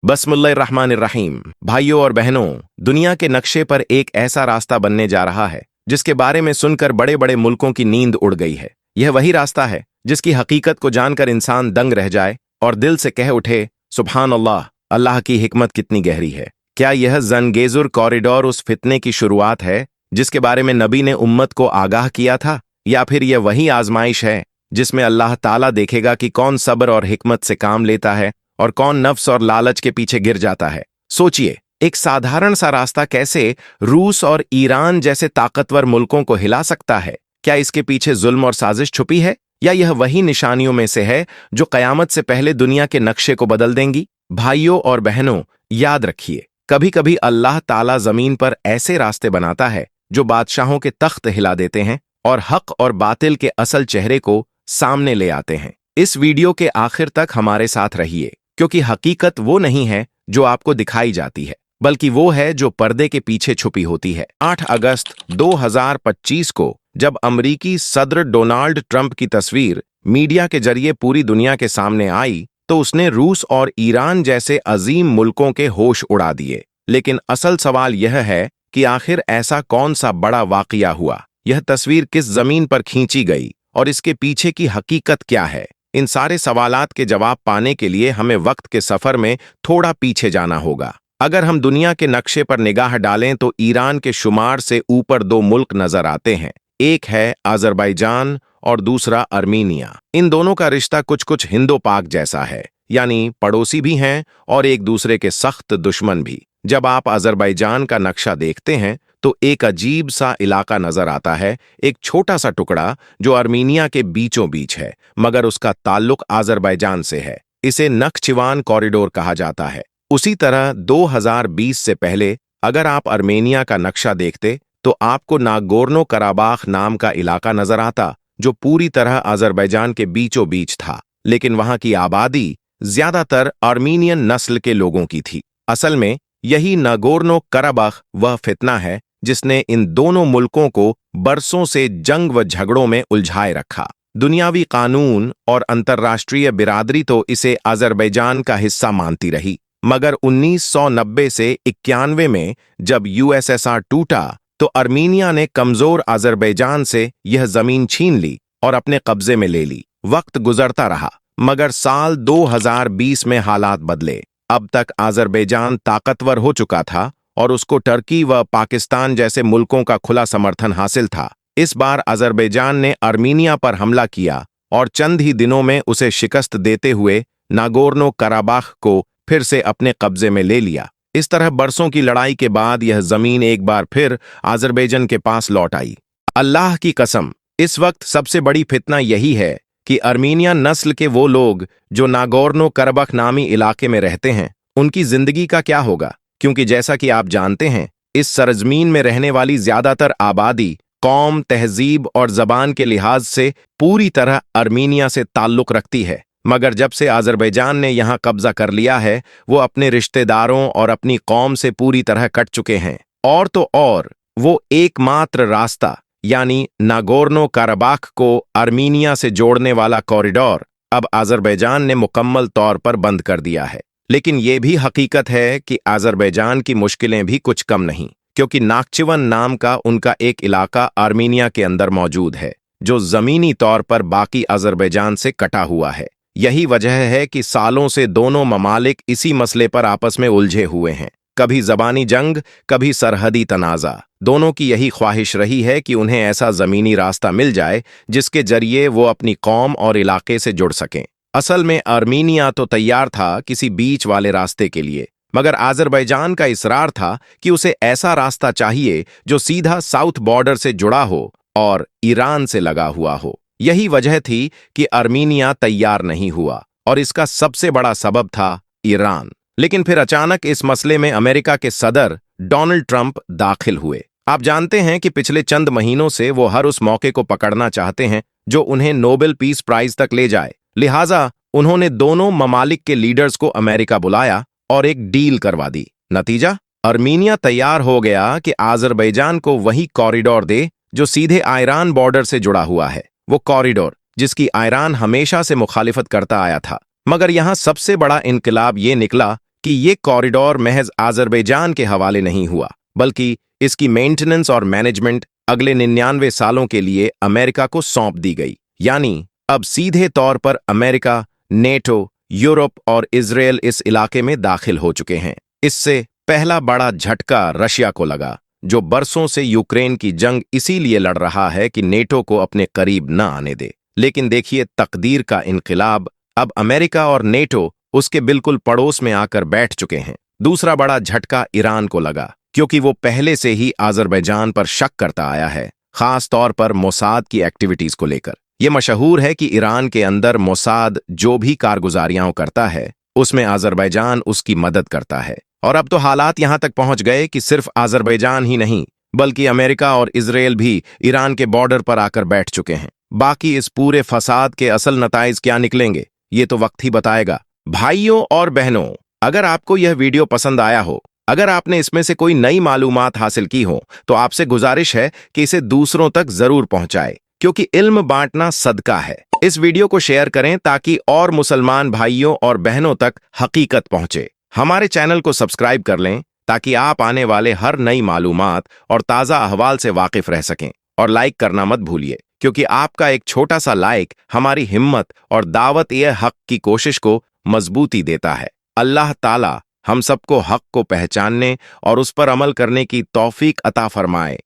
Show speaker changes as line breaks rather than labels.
बस्मिल्लाहिर्रहमानिर्रहीम। भाइयों और बहनों, दुनिया के नक्शे पर एक ऐसा रास्ता बनने जा रहा है जिसके बारे में सुनकर बड़े बड़े मुल्कों की नींद उड़ गई है। यह वही रास्ता है जिसकी हकीकत को जानकर इंसान दंग रह जाए और दिल से कह उठे, सुभान अल्लाह, अल्लाह की हिकमत कितनी गहरी है। क्या यह ज़ंगेज़ुर कॉरिडोर उस फितने की शुरुआत है जिसके बारे में नबी ने उम्मत को आगाह किया था, या फिर यह वही आजमाइश है जिसमें अल्लाह ताला देखेगा कि कौन सब्र और हिकमत से काम लेता है और कौन नफ्स और लालच के पीछे गिर जाता है। सोचिए, एक साधारण सा रास्ता कैसे रूस और ईरान जैसे ताकतवर मुल्कों को हिला सकता है। क्या इसके पीछे जुल्म और साजिश छुपी है, या यह वही निशानियों में से है जो कयामत से पहले दुनिया के नक्शे को बदल देंगी? भाइयों और बहनों, याद रखिए, कभी कभी अल्लाह ताला जमीन पर ऐसे रास्ते बनाता है जो बादशाहों के तख्त हिला देते हैं और हक और बातिल के असल चेहरे को सामने ले आते हैं। इस वीडियो के आखिर तक हमारे साथ रहिए, क्योंकि हकीकत वो नहीं है जो आपको दिखाई जाती है, बल्कि वो है जो पर्दे के पीछे छुपी होती है। 8 अगस्त 2025 को जब अमरीकी सदर डोनाल्ड ट्रंप की तस्वीर मीडिया के जरिए पूरी दुनिया के सामने आई तो उसने रूस और ईरान जैसे अजीम मुल्कों के होश उड़ा दिए। लेकिन असल सवाल यह है कि आखिर ऐसा कौन सा बड़ा वाकया हुआ, यह तस्वीर किस जमीन पर खींची गई और इसके पीछे की हकीकत क्या है? इन सारे सवालात के जवाब पाने के लिए हमें वक्त के सफर में थोड़ा पीछे जाना होगा। अगर हम दुनिया के नक्शे पर निगाह डालें तो ईरान के शुमार से ऊपर 2 मुल्क नजर आते हैं। एक है अजरबैजान और दूसरा अर्मीनिया। इन दोनों का रिश्ता कुछ कुछ हिंदो पाक जैसा है, यानी पड़ोसी भी हैं और एक दूसरे के सख्त दुश्मन भी। जब आप अजरबैजान का नक्शा देखते हैं तो एक अजीब सा इलाका नजर आता है, एक छोटा सा टुकड़ा जो अर्मीनिया के बीचों बीच है, मगर उसका ताल्लुक अजरबैजान से है। इसे नख्चिवान कॉरिडोर कहा जाता है। उसी तरह 2020 से पहले अगर आप अर्मेनिया का नक्शा देखते तो आपको नागोर्नो कराबाख नाम का इलाका नजर आता जो पूरी तरह अजरबैजान के बीचों बीच था, लेकिन वहां की आबादी ज्यादातर आर्मीनियन नस्ल के लोगों की थी। असल में यही नागोर्नो कराबाख वह फितना है जिसने इन दोनों मुल्कों को बरसों से जंग व झगड़ों में उलझाए रखा। दुनियावी कानून और अंतर्राष्ट्रीय बिरादरी तो इसे अजरबैजान का हिस्सा मानती रही, मगर 1990 से 91 में जब यूएसएसआर टूटा तो अर्मीनिया ने कमजोर अजरबैजान से यह जमीन छीन ली और अपने कब्जे में ले ली। वक्त गुजरता रहा, मगर साल 2020 में हालात बदले। अब तक अजरबैजान ताकतवर हो चुका था और उसको टर्की व पाकिस्तान जैसे मुल्कों का खुला समर्थन हासिल था। इस बार अजरबैजान ने अर्मीनिया पर हमला किया और चंद ही दिनों में उसे शिकस्त देते हुए नागोर्नो कराबाख को फिर से अपने कब्जे में ले लिया। इस तरह बरसों की लड़ाई के बाद यह जमीन एक बार फिर अजरबैजान के पास लौट आई। अल्लाह की कसम, इस वक्त सबसे बड़ी फितना यही है कि अर्मीनिया नस्ल के वो लोग जो नागोर्नो कराबाख नामी इलाके में रहते हैं, उनकी जिंदगी का क्या होगा? क्योंकि जैसा कि आप जानते हैं, इस सरजमीन में रहने वाली ज्यादातर आबादी कौम, तहजीब और जबान के लिहाज से पूरी तरह अर्मीनिया से ताल्लुक रखती है। मगर जब से अजरबैजान ने यहां कब्जा कर लिया है, वो अपने रिश्तेदारों और अपनी कौम से पूरी तरह कट चुके हैं। और तो और वो एकमात्र रास्ता यानी नागोर्नो कराबाख को अर्मीनिया से जोड़ने वाला कॉरिडोर अब अजरबैजान ने मुकम्मल तौर पर बंद कर दिया है। लेकिन ये भी हकीकत है कि अजरबैजान की मुश्किलें भी कुछ कम नहीं, क्योंकि नाख्चिवन नाम का उनका एक इलाका आर्मीनिया के अंदर मौजूद है जो जमीनी तौर पर बाकी अजरबैजान से कटा हुआ है। यही वजह है कि सालों से दोनों ममालिक इसी मसले पर आपस में उलझे हुए हैं। कभी जबानी जंग, कभी सरहदी तनाज़ा। दोनों की यही ख्वाहिश रही है कि उन्हें ऐसा जमीनी रास्ता मिल जाए जिसके जरिए वो अपनी कौम और इलाके से जुड़ सकें। असल में अर्मीनिया तो तैयार था किसी बीच वाले रास्ते के लिए, मगर अजरबैजान का इसरार था कि उसे ऐसा रास्ता चाहिए जो सीधा साउथ बॉर्डर से जुड़ा हो और ईरान से लगा हुआ हो। यही वजह थी कि अर्मीनिया तैयार नहीं हुआ, और इसका सबसे बड़ा सबब था ईरान। लेकिन फिर अचानक इस मसले में अमेरिका के सदर डोनाल्ड ट्रंप दाखिल हुए। आप जानते हैं कि पिछले चंद महीनों से वो हर उस मौके को पकड़ना चाहते हैं जो उन्हें नोबेल पीस प्राइज तक ले जाए। लिहाजा उन्होंने दोनों ममालिक के लीडर्स को अमेरिका बुलाया और एक डील करवा दी। नतीजा, अर्मीनिया तैयार हो गया कि अजरबैजान को वही कॉरिडोर दे जो सीधे ईरान बॉर्डर से जुड़ा हुआ है, वो कॉरिडोर जिसकी ईरान हमेशा से मुखालिफत करता आया था। मगर यहां सबसे बड़ा इनकलाब ये निकला कि ये कॉरिडोर महज आज़रबैजान के हवाले नहीं हुआ, बल्कि इसकी मेंटेनेंस और मैनेजमेंट अगले 99 सालों के लिए अमेरिका को सौंप दी गई। यानी अब सीधे तौर पर अमेरिका, नेटो, यूरोप और इजराइल इस इलाके में दाखिल हो चुके हैं। इससे पहला बड़ा झटका रशिया को लगा, जो बरसों से यूक्रेन की जंग इसीलिए लड़ रहा है कि नेटो को अपने करीब न आने दे। लेकिन देखिए तकदीर का इनकलाब, अब अमेरिका और नेटो उसके बिल्कुल पड़ोस में आकर बैठ चुके हैं। दूसरा बड़ा झटका ईरान को लगा, क्योंकि वो पहले से ही आज़रबैजान पर शक करता आया है, खास तौर पर मोसाद की एक्टिविटीज को लेकर। यह मशहूर है कि ईरान के अंदर मोसाद जो भी कारगुजारियां करता है, उसमें आज़रबैजान उसकी मदद करता है। और अब तो हालात यहां तक पहुंच गए कि सिर्फ आज़रबैजान ही नहीं, बल्कि अमेरिका और इजराइल भी ईरान के बॉर्डर पर आकर बैठ चुके हैं। बाकी इस पूरे फसाद के असल नताइज क्या निकलेंगे, ये तो वक्त ही बताएगा। भाइयों और बहनों, अगर आपको यह वीडियो पसंद आया हो, अगर आपने इसमें से कोई नई मालूमात हासिल की हो, तो आपसे गुजारिश है कि इसे दूसरों तक जरूर पहुंचाए, क्योंकि इल्म बांटना सदका है। इस वीडियो को शेयर करें ताकि और मुसलमान भाइयों और बहनों तक हकीकत पहुंचे। हमारे चैनल को सब्सक्राइब कर लें ताकि आप आने वाले हर नई मालूमात और ताज़ा अहवाल से वाकिफ रह सकें। और लाइक करना मत भूलिए, क्योंकि आपका एक छोटा सा लाइक हमारी हिम्मत और दावत-ए-हक की कोशिश को मजबूती देता है। अल्लाह ताला हम सबको हक को पहचानने और उस पर अमल करने की तौफीक अता फरमाए।